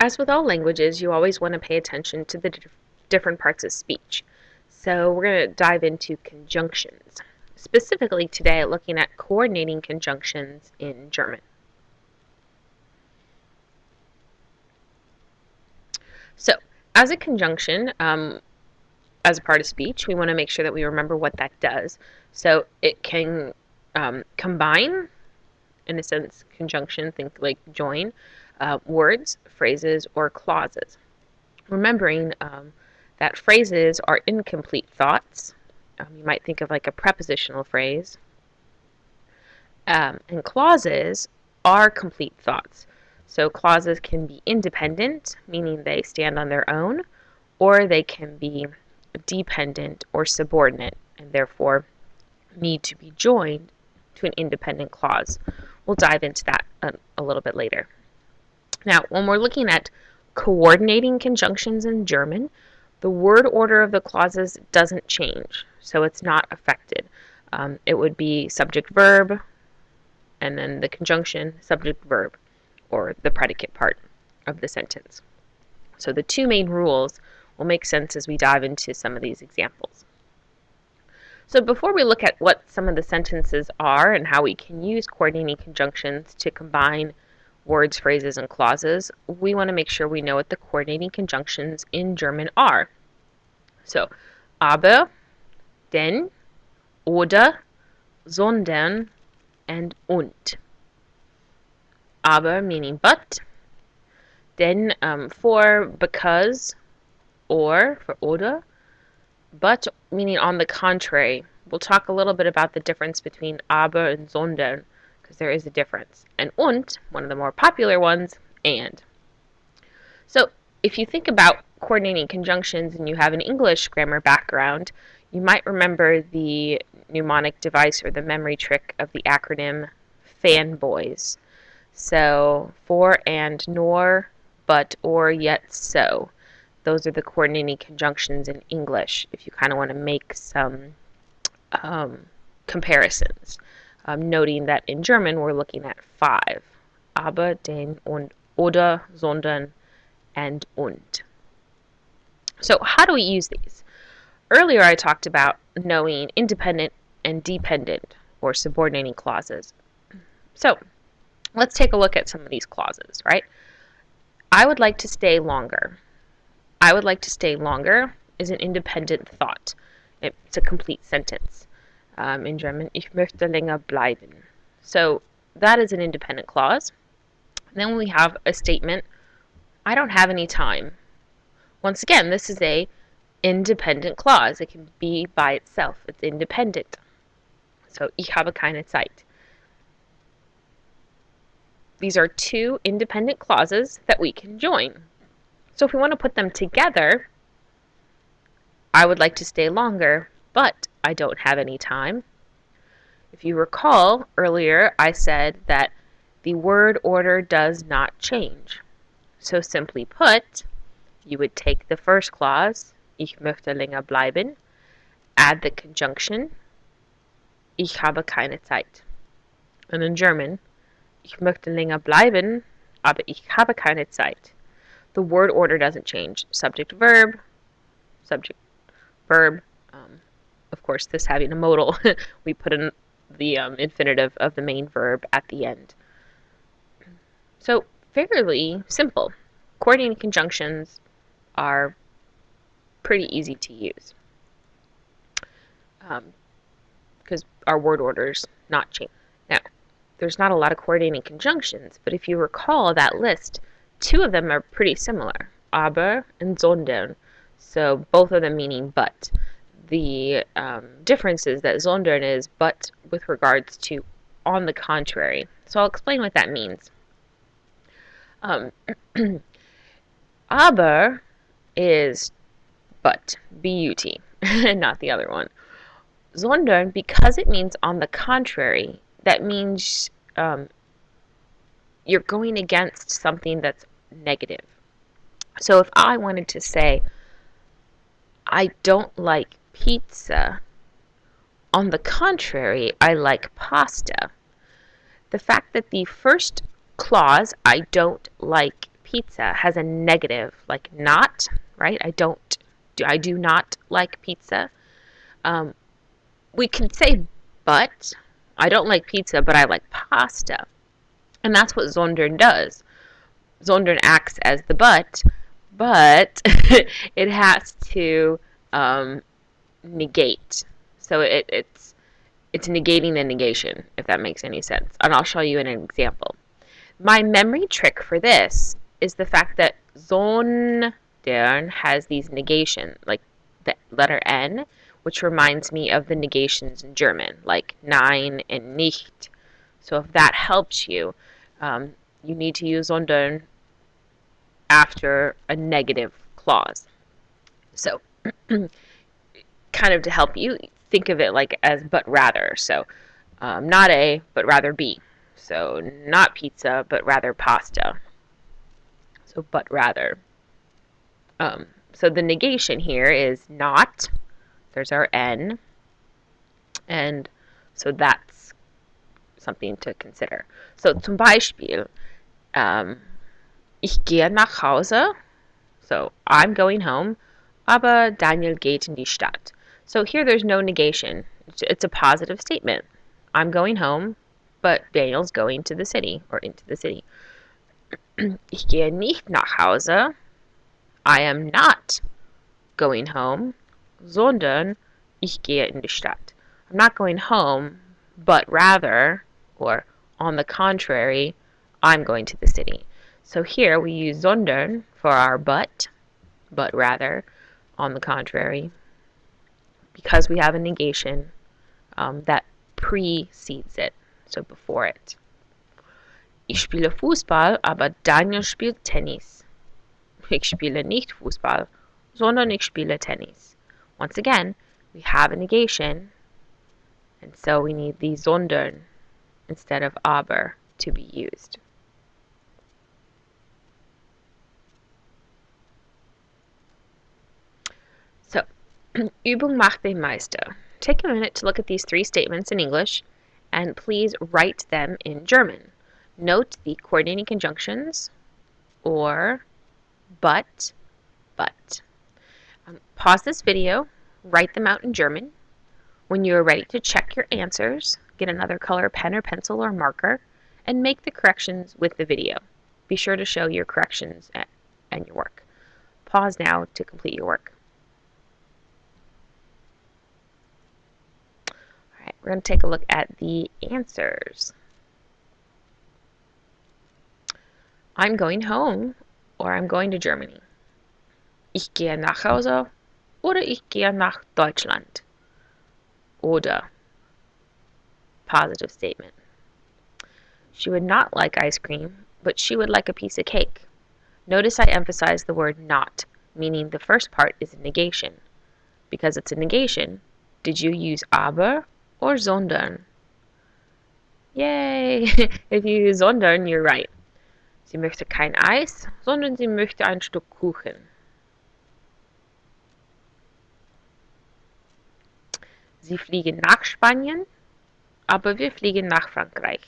As with all languages, you always want to pay attention to the different parts of speech. So we're going to dive into conjunctions. Specifically today, looking at coordinating conjunctions in German. So, as a conjunction, as a part of speech, we want to make sure that we remember what that does. So it can combine, in a sense, conjunction, think like join, words, phrases, or clauses. Remembering that phrases are incomplete thoughts. You might think of like a prepositional phrase. And clauses are complete thoughts. So clauses can be independent, meaning they stand on their own, or they can be dependent or subordinate, and therefore need to be joined to an independent clause. We'll dive into that a little bit later. Now, when we're looking at coordinating conjunctions in German, the word order of the clauses doesn't change, so it's not affected. It would be subject-verb, and then the conjunction, subject-verb, or the predicate part of the sentence. So the two main rules will make sense as we dive into some of these examples. So before we look at what some of the sentences are and how we can use coordinating conjunctions to combine words, phrases, and clauses, we want to make sure we know what the coordinating conjunctions in German are. So, aber, denn, oder, sondern, and und. Aber meaning but, denn for because, or for oder, but meaning on the contrary. We'll talk a little bit about the difference between aber and sondern, because there is a difference. And und, one of the more popular ones, and. So if you think about coordinating conjunctions and you have an English grammar background, you might remember the mnemonic device or the memory trick of the acronym FANBOYS. So for, and, nor, but, or, yet, so. Those are the coordinating conjunctions in English if you kind of want to make some comparisons. Noting that in German we're looking at 5. Aber, den, und, oder, sondern, and und. So how do we use these? Earlier I talked about knowing independent and dependent or subordinating clauses. So let's take a look at some of these clauses, right? I would like to stay longer. I would like to stay longer is an independent thought. It's a complete sentence. In German, ich möchte länger bleiben. So that is an independent clause. Then we have a statement, I don't have any time. Once again, this is a independent clause. It can be by itself. It's independent. So, ich habe keine Zeit. These are two independent clauses that we can join. So if we want to put them together, I would like to stay longer, but I don't have any time. If you recall, earlier I said that the word order does not change. So simply put, you would take the first clause, ich möchte länger bleiben, add the conjunction, ich habe keine Zeit. And in German, ich möchte länger bleiben, aber ich habe keine Zeit. The word order doesn't change. Subject, verb, subject, verb. Of course, this having a modal, we put in the infinitive of the main verb at the end. So, fairly simple. Coordinating conjunctions are pretty easy to use because our word order's not changing. Now, there's not a lot of coordinating conjunctions, but if you recall that list, two of them are pretty similar, aber and sondern, so both of them meaning but. The difference is that sondern is but with regards to on the contrary. So I'll explain what that means. Aber is but, B-U-T, and not the other one. Sondern, because it means on the contrary, that means you're going against something that's negative. So if I wanted to say, I don't like pizza, on the contrary, I like pasta. The fact that the first clause, I don't like pizza has a negative, like not, right? I do not like pizza. Um, we can say but. I don't like pizza, but I like pasta. And that's what sondern does. Sondern acts as the but it has to negate. So it's negating the negation, if that makes any sense. And I'll show you an example. My memory trick for this is the fact that sondern has these negation, like the letter N, which reminds me of the negations in German, like nein and nicht. So if that helps you, you need to use sondern after a negative clause. So kind of to help you think of it like as but rather. So not A, but rather B. So not pizza, but rather pasta. So but rather. So the negation here is not. There's our N. And so that's something to consider. So zum Beispiel, ich gehe nach Hause. So I'm going home, aber Daniel geht in die Stadt. So here there's no negation. It's a positive statement. I'm going home, but Daniel's going to the city or into the city. Ich gehe nicht nach Hause. I am not going home, sondern ich gehe in die Stadt. I'm not going home, but rather, or on the contrary, I'm going to the city. So here we use sondern for our but rather, on the contrary, because we have a negation that precedes it, so before it. Ich spiele Fußball, aber Daniel spielt Tennis. Ich spiele nicht Fußball, sondern ich spiele Tennis. Once again, we have a negation, and so we need the sondern instead of aber to be used. So, Übung macht den Meister. Take a minute to look at these three statements in English, and please write them in German. Note the coordinating conjunctions, or, but. Pause this video, write them out in German. When you are ready to check your answers, get another color pen or pencil or marker, and make the corrections with the video. Be sure to show your corrections and your work. Pause now to complete your work. All right, we're going to take a look at the answers. I'm going home, or I'm going to Germany. Ich gehe nach Hause, oder ich gehe nach Deutschland. Oder. Positive statement. She would not like ice cream, but she would like a piece of cake. Notice I emphasize the word not, meaning the first part is a negation. Because it's a negation, did you use aber or sondern? Yay! If you use sondern, you're right. Sie möchte kein Eis, sondern sie möchte ein Stück Kuchen. Sie fliegen nach Spanien, aber wir fliegen nach Frankreich.